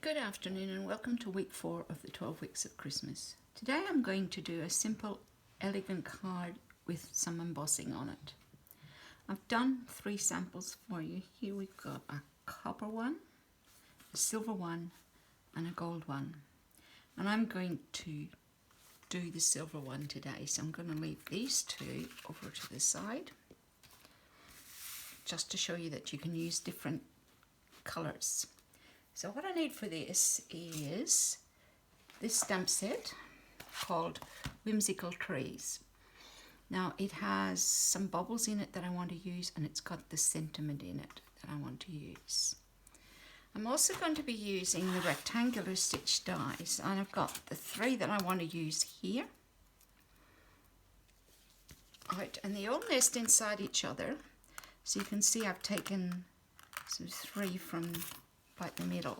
Good afternoon and welcome to week 4 of the 12 weeks of Christmas. Today I'm going to do a simple, elegant card with some embossing on it. I've done 3 samples for you. Here we've got a copper one, a silver one and a gold one. And I'm going to do the silver one today, so I'm going to leave these 2 over to the side just to show you that you can use different colours. So what I need for this is this stamp set called Whimsical Trees. Now it has some bubbles in it that I want to use, and it's got the sentiment in it that I want to use. I'm also going to be using the rectangular stitch dies, and I've got the 3 that I want to use here. Right, and they all nest inside each other. So you can see I've taken some 3 from like the middle.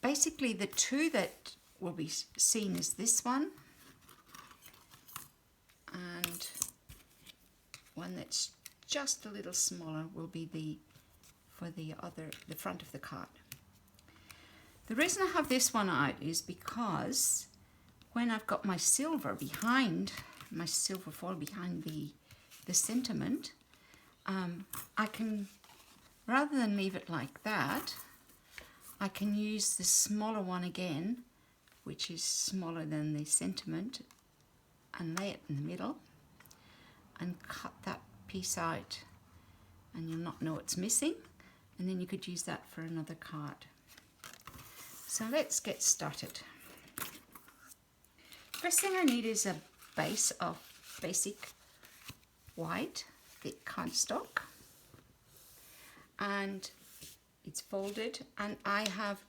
Basically the 2 that will be seen is this one and one that's just a little smaller will be the front of the card. The reason I have this one out is because when I've got my silver foil behind the sentiment, I can, rather than leave it like that, I can use the smaller one again, which is smaller than the sentiment, and lay it in the middle and cut that piece out, and you'll not know it's missing, and then you could use that for another card. So let's get started. First thing I need is a base of basic white thick cardstock, and it's folded, and I have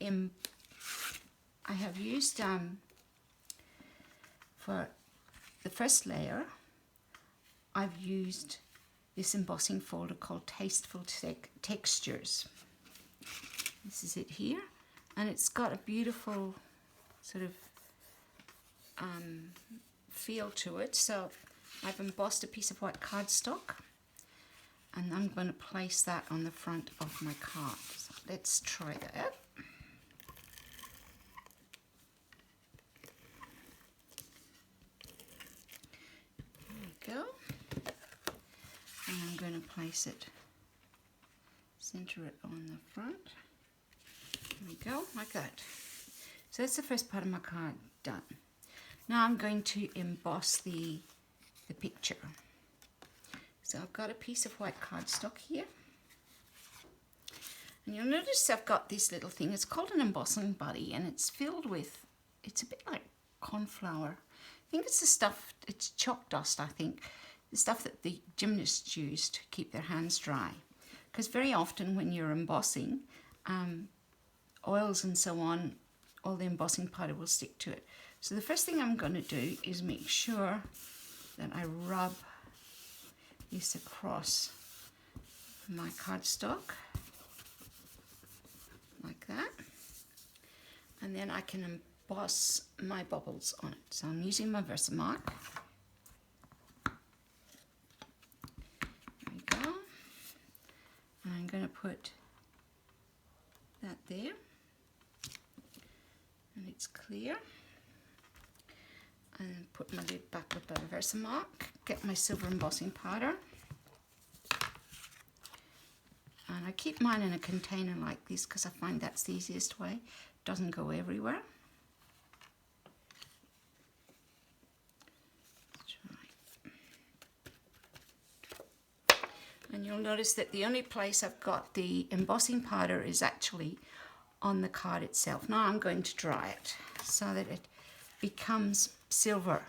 used for the first layer I've used this embossing folder called Tasteful Textures. This is it here, and it's got a beautiful sort of feel to it. So I've embossed a piece of white cardstock, and I'm going to place that on the front of my card. So let's try that. There we go. And I'm going to place it, center it on the front. There we go, like that. So that's the first part of my card done. Now I'm going to emboss the picture. So I've got a piece of white cardstock here, and you'll notice I've got this little thing. It's called an embossing buddy, and it's filled with, it's a bit like corn flour. I think it's the stuff, it's chalk dust, I think, the stuff that the gymnasts use to keep their hands dry. Because very often when you're embossing, oils and so on, all the embossing powder will stick to it. So the first thing I'm going to do is make sure that I rub this across my cardstock like that, and then I can emboss my bubbles on it. So I'm using my Versamark. There we go, and I'm going to put that there, and it's clear, and put my lid back with my Versamark. Get my silver embossing powder, and I keep mine in a container like this because I find that's the easiest way. It doesn't go everywhere. And you'll notice that the only place I've got the embossing powder is actually on the card itself. Now I'm going to dry it so that it becomes silver.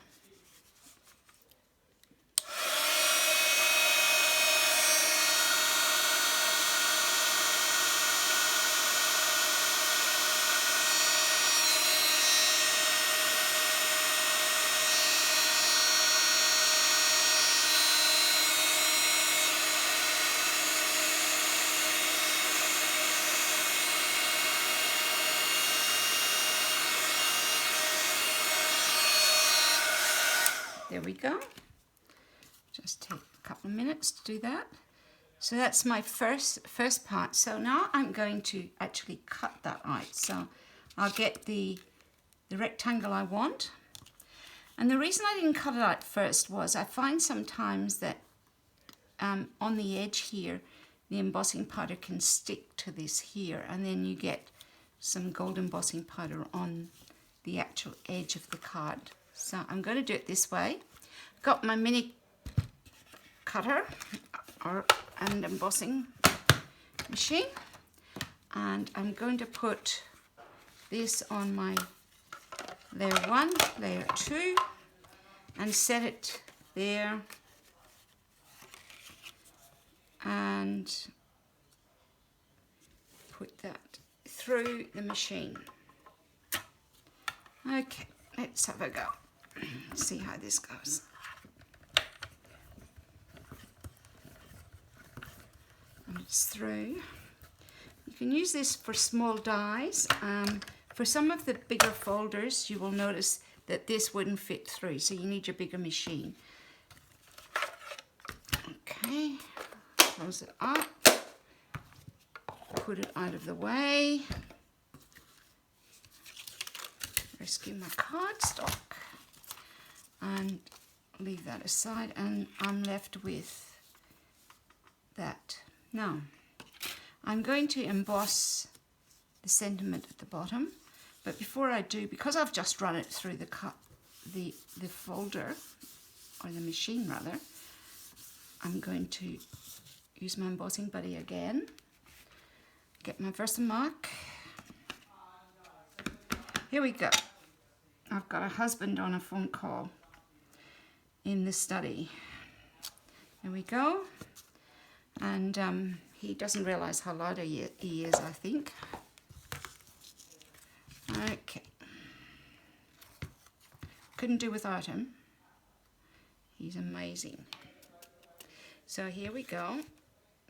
There we go. Just take a couple of minutes to do that. So that's my first part. So now I'm going to actually cut that out. So I'll get the rectangle I want. And the reason I didn't cut it out first was I find sometimes that on the edge here, the embossing powder can stick to this here, and then you get some gold embossing powder on the actual edge of the card. So I'm going to do it this way. Got my mini cutter and embossing machine, and I'm going to put this on my layer 1, layer 2, and set it there, and put that through the machine. Okay, let's have a go. See how this goes. And it's through. You can use this for small dies. For some of the bigger folders, you will notice that this wouldn't fit through, so you need your bigger machine. Okay, close it up, put it out of the way, rescue my cardstock, and leave that aside, and I'm left with that. Now, I'm going to emboss the sentiment at the bottom, but before I do, because I've just run it through the folder, or the machine rather, I'm going to use my embossing buddy again, get my Versamark. Here we go. I've got a husband on a phone call in the study. There we go. And he doesn't realize how loud he is, I think. Okay. Couldn't do without him. He's amazing. So here we go.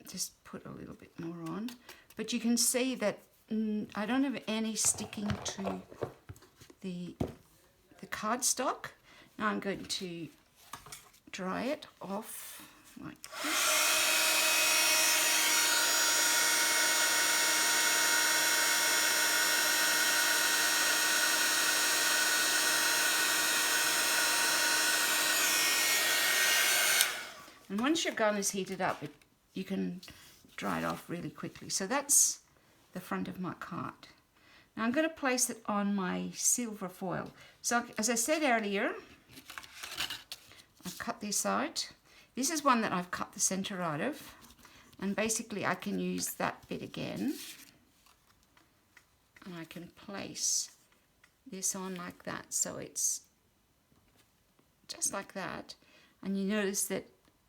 Just put a little bit more on. But you can see that I don't have any sticking to the cardstock. Now I'm going to dry it off like this. And once your gun is heated up, you can dry it off really quickly. So that's the front of my card. Now I'm going to place it on my silver foil. So as I said earlier, I've cut this out. This is one that I've cut the center out of. And basically I can use that bit again. And I can place this on like that. So it's just like that. And you notice that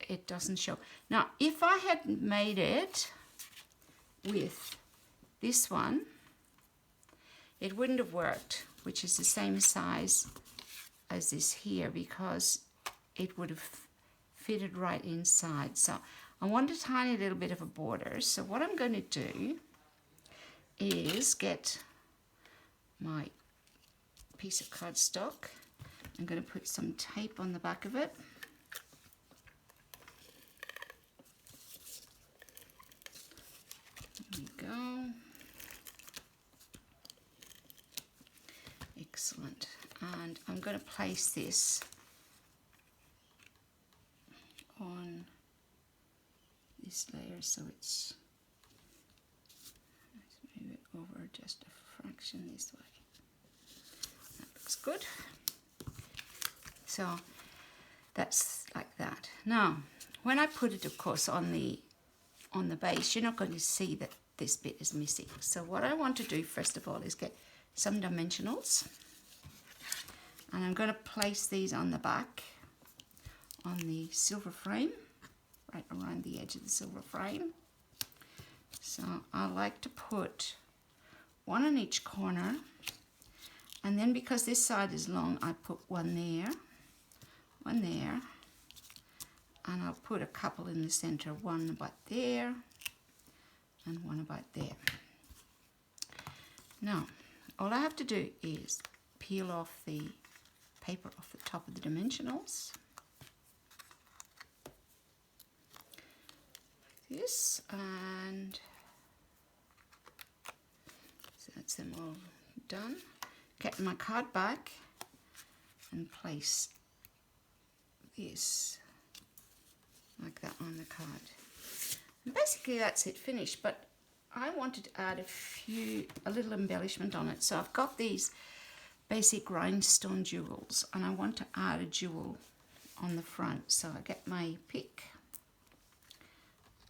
it doesn't show. Now, if I had made it with this one, it wouldn't have worked, which is the same size as this here, because it would have fitted right inside. So I want a tiny little bit of a border. So what I'm going to do is get my piece of cardstock. I'm going to put some tape on the back of it. There we go. Excellent. And I'm going to place this on this layer, so let's move it over just a fraction this way. That looks good. So that's like that. Now, when I put it, of course, on the base, you're not going to see that this bit is missing. So what I want to do first of all is get some dimensionals, and I'm going to place these on the back on the silver frame, right around the edge of the silver frame. So I like to put one on each corner, and then because this side is long, I put one there, and I'll put a couple in the center, one about there and one about there. Now, all I have to do is peel off the paper off the top of the dimensionals. this, and so that's them all done. Get my card back and place this like that on the card. And basically that's it finished, but I wanted to add a little embellishment on it. So I've got these basic rhinestone jewels and I want to add a jewel on the front. So I get my pick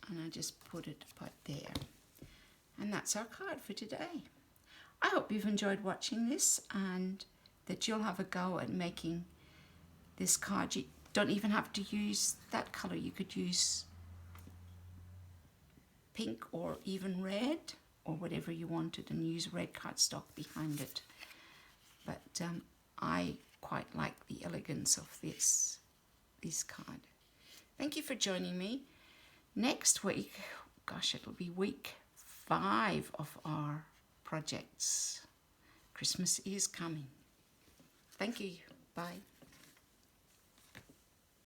and I just put it about there. And that's our card for today. I hope you've enjoyed watching this and that you'll have a go at making this card. You don't even have to use that colour. You could use pink or even red or whatever you wanted and use red cardstock behind it. But I quite like the elegance of this card. Thank you for joining me. Next week, gosh, it'll be week 5 of our projects. Christmas is coming. Thank you. Bye.